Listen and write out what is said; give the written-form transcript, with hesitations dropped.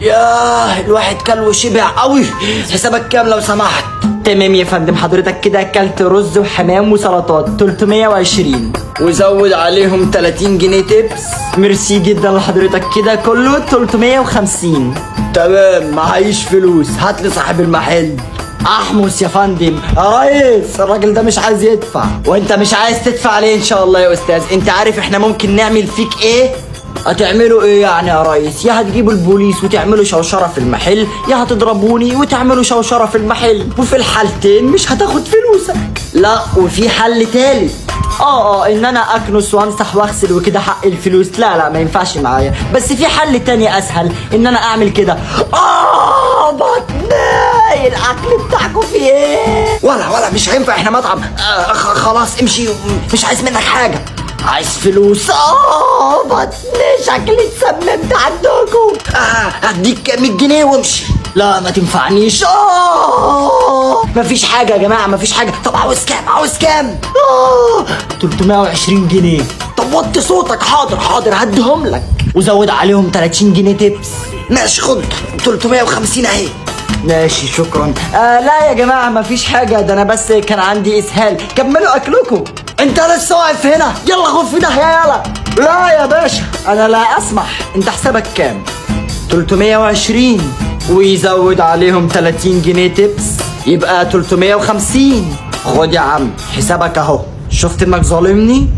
ياه الواحد كل وشبع قوي. حسابك كام لو سمحت؟ تمام يا فندم، حضرتك كده اكلت رز وحمام وسلطات 320 وزود عليهم 30 جنيه تبس. ميرسي جدا لحضرتك، كده كله 350. تمام معيش فلوس، هات لي صاحب المحل. احمس يا فندم. يا ريس الراجل ده مش عايز يدفع. وانت مش عايز تدفع ليه؟ ان شاء الله يا استاذ، انت عارف احنا ممكن نعمل فيك ايه؟ هتعملوا ايه يعني يا ريس؟ يا هتجيبوا البوليس وتعملوا شوشرة في المحل، يا هتضربوني وتعملوا شوشرة في المحل، وفي الحالتين مش هتاخد فلوسك. لا وفي حل تالت. ان انا اكنس وامسح واغسل وكده حق الفلوس. لا ما ينفعش معايا، بس في حل تاني اسهل، ان انا اعمل كده. بطني الاكل بتاعكم في ايه؟ ولا مش هينفع، احنا مطعم. خلاص امشي، مش عايز منك حاجة. عايز فلوس. بطني شكلي اتسممت عندكم. هديك 100 جنيه وامشي. لا ما تنفعنيش. مفيش حاجة يا جماعة، مفيش حاجة. طب عاوز كام؟ 320 جنيه. طب وطي صوتك. حاضر هديهم لك. وزود عليهم 30 جنيه تبس. ماشي خد 350 اهي. ماشي شكرا. لا يا جماعة مفيش حاجة، ده انا بس كان عندي اسهال. كملوا اكلكم. انت لسه واقف هنا؟ يلا غف ده يلا. لا يا باشا انا لا اسمح. انت حسابك كام؟ 320 ويزود عليهم 30 جنيه تبس، يبقى 350. خد يا عم حسابك اهو. شفت انك ظالمني؟